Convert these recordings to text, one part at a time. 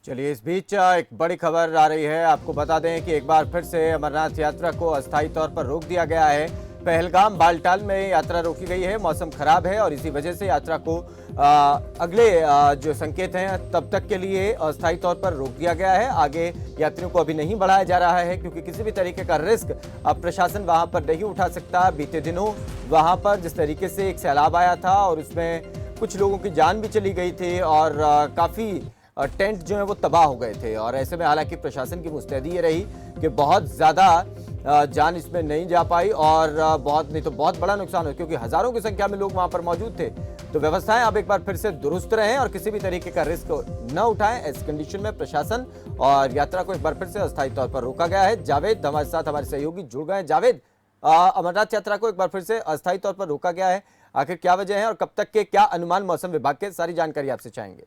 चलिए इस बीच एक बड़ी खबर आ रही है। आपको बता दें कि एक बार फिर से अमरनाथ यात्रा को अस्थायी तौर पर रोक दिया गया है। पहलगाम बालटाल में यात्रा रोकी गई है। मौसम खराब है और इसी वजह से यात्रा को अगले जो संकेत हैं तब तक के लिए अस्थायी तौर पर रोक दिया गया है। आगे यात्रियों को अभी नहीं बढ़ाया जा रहा है क्योंकि किसी भी तरीके का रिस्क अब प्रशासन वहां पर नहीं उठा सकता। बीते दिनों वहां पर जिस तरीके से एक सैलाब आया था और उसमें कुछ लोगों की जान भी चली गई थी और काफी टेंट जो है वो तबाह हो गए थे और ऐसे में हालांकि प्रशासन की मुस्तैदी ये रही कि बहुत ज़्यादा जान इसमें नहीं जा पाई और बहुत नहीं तो बहुत बड़ा नुकसान हो क्योंकि हजारों की संख्या में लोग वहां पर मौजूद थे। तो व्यवस्थाएं अब एक बार फिर से दुरुस्त रहें और किसी भी तरीके का रिस्क न उठाएं। इस कंडीशन में प्रशासन और यात्रा को एक बार फिर से अस्थायी तौर पर रोका गया है। जावेद हमारे साथ हमारे सहयोगी जुड़ गए। जावेद, अमरनाथ यात्रा को एक बार फिर से अस्थायी तौर पर रोका गया है, आखिर क्या वजह है और कब तक के क्या अनुमान मौसम विभाग के, सारी जानकारी आपसे चाहेंगे।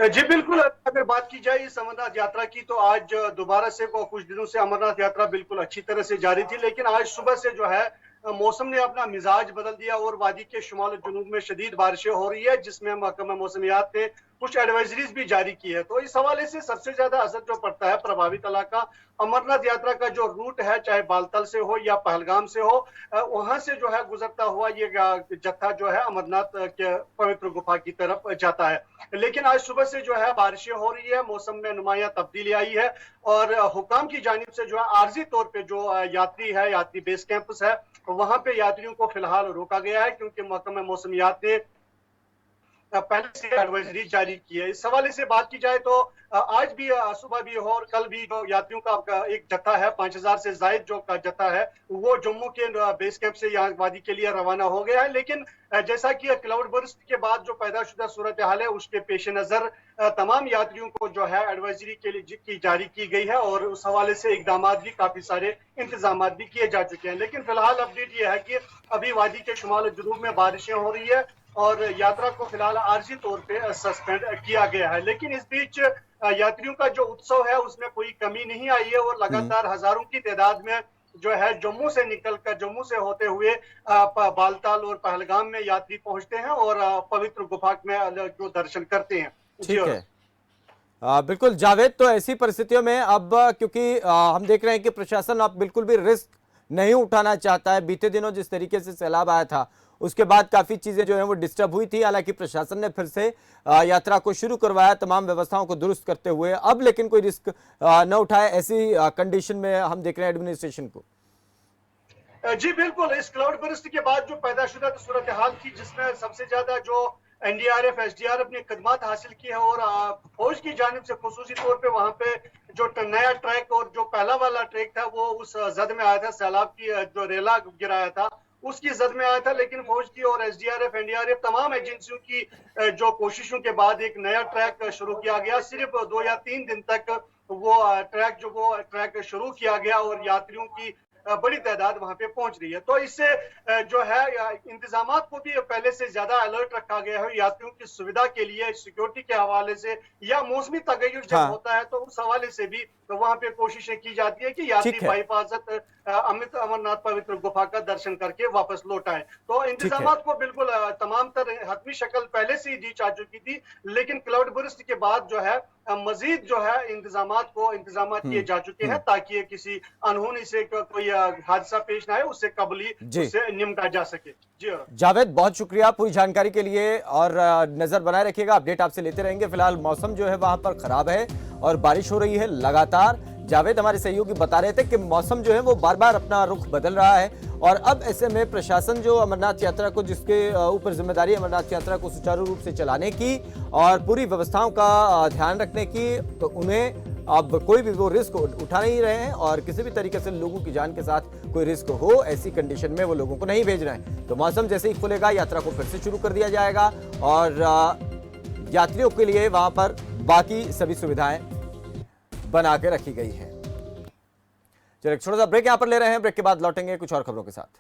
जी बिल्कुल, अगर बात की जाए इस अमरनाथ यात्रा की तो आज दोबारा से कुछ दिनों से अमरनाथ यात्रा बिल्कुल अच्छी तरह से जारी थी, लेकिन आज सुबह से जो है मौसम ने अपना मिजाज बदल दिया और वादी के शुमाल और जुनूब में शदीद बारिशें हो रही है, जिसमें महकमा मौसमियात ने कुछ एडवाइजरीज भी जारी की है। तो इस हवाले से सबसे ज्यादा असर जो पड़ता है प्रभावित इलाका अमरनाथ यात्रा का जो रूट है, चाहे बालतल से हो या पहलगाम से हो, वहां से जो है गुजरता हुआ ये जत्था जो है अमरनाथ के पवित्र गुफा की तरफ जाता है। लेकिन आज सुबह से जो है बारिशें हो रही है, मौसम में नुमाया तब्दीली आई है और हुकाम की जानिब से जो है आर्जी तौर पे जो यात्री बेस कैंपस है वहां पे यात्रियों को फिलहाल रोका गया है क्योंकि महकमा मौसमियात ने पहले से एडवाइजरी जारी की है। इस हवाले से बात की जाए तो आज भी सुबह भी हो और कल भी जो यात्रियों का एक जत्था है, 5000 से जायद जो का जत्था है, वो जम्मू के बेस कैंप से यहाँ वादी के लिए रवाना हो गया है। लेकिन जैसा कि क्लाउड बर्स्ट के बाद जो पैदा सूरत हाल है उसके पेश नजर तमाम यात्रियों को जो है एडवाइजरी के लिए की जारी की गई है और उस हवाले से इकदाम भी, काफी सारे इंतजाम भी किए जा चुके हैं। लेकिन फिलहाल अपडेट ये है कि अभी वादी के शुमाल जुनूब में बारिशें हो रही है और यात्रा को फिलहाल आर्जी तौर पे सस्पेंड किया गया है। लेकिन इस बीच यात्रियों का जो उत्सव है उसमें कोई कमी नहीं आई है और लगातार हजारों की तादाद में जो है जम्मू से निकलकर, जम्मू से होते हुए बालताल और पहलगाम में यात्री पहुंचते हैं और पवित्र गुफा में जो दर्शन करते हैं। ठीक है, बिल्कुल जावेद। तो ऐसी परिस्थितियों में अब क्योंकि हम देख रहे हैं कि प्रशासन अब बिल्कुल भी रिस्क नहीं उठाना चाहता है। बीते दिनों जिस तरीके से सैलाब आया था उसके बाद काफी चीजें जो है वो डिस्टर्ब हुई थी। हालांकि प्रशासन ने फिर से यात्रा को शुरू करवाया तमाम व्यवस्थाओं को दुरुस्त करते हुए, अब लेकिन कोई रिस्क न उठाए ऐसी कंडीशन में हम देख रहे हैं एडमिनिस्ट्रेशन को। जी बिल्कुल, इस क्लाउड बर्स्ट के बाद जो पैदाशुदा सूरत हाल थी जिसमें सबसे ज्यादा जो एनडीआरएफ एसडीआरएफ ने खदमात हासिल की है और फौज की जानिब से खुसूसी तौर पे वहां पे जो नया ट्रैक और जो पहला वाला ट्रैक था वो उस जद में आया था, सैलाब की जो रेला गिराया था उसकी जद में आया था। लेकिन फौज की और एसडीआरएफ एनडीआरएफ तमाम एजेंसियों की जो कोशिशों के बाद एक नया ट्रैक शुरू किया गया। सिर्फ 2 या 3 दिन तक वो ट्रैक शुरू किया गया और यात्रियों की बड़ी तादाद वहां पे पहुंच रही है। तो इससे जो है इंतजाम को भी पहले से ज्यादा अलर्ट रखा गया है यात्रियों की सुविधा के लिए, सिक्योरिटी के हवाले से या मौसमी तगय्युर जब होता है तो उस हवाले से भी तो वहां पे कोशिशें की जाती है कि यात्री बाहिफाजत अमरनाथ पवित्र गुफा का दर्शन करके वापस लौट आए। तो इंतजाम को बिल्कुल तमाम तरह हतमी शक्ल पहले से ही दी जा चुकी थी, लेकिन क्लाउड बर्स्ट के बाद जो है मजीद जो है इंतजाम किए जा चुके हैं ताकि किसी अनहोनी से कोई हादसा पेश ना आए, उससे कबली उससे निपटा जा सके। जी जावेद, बहुत शुक्रिया पूरी जानकारी के लिए और नजर बनाए रखिएगा, अपडेट आपसे लेते रहेंगे। फिलहाल मौसम जो है वहां पर खराब है और बारिश हो रही है लगातार। जावेद हमारे सहयोगी बता रहे थे कि मौसम जो है वो बार बार अपना रुख बदल रहा है और अब ऐसे में प्रशासन जो अमरनाथ यात्रा को, जिसके ऊपर जिम्मेदारी अमरनाथ यात्रा को सुचारू रूप से चलाने की और पूरी व्यवस्थाओं का ध्यान रखने की, तो उन्हें अब कोई भी वो रिस्क उठा नहीं रहे हैं और किसी भी तरीके से लोगों की जान के साथ कोई रिस्क हो ऐसी कंडीशन में वो लोगों को नहीं भेज रहे हैं। तो मौसम जैसे ही खुलेगा यात्रा को फिर से शुरू कर दिया जाएगा और यात्रियों के लिए वहां पर बाकी सभी सुविधाएं बना के रखी गई हैं। चलिए छोटा सा ब्रेक यहां पर ले रहे हैं, ब्रेक के बाद लौटेंगे कुछ और खबरों के साथ।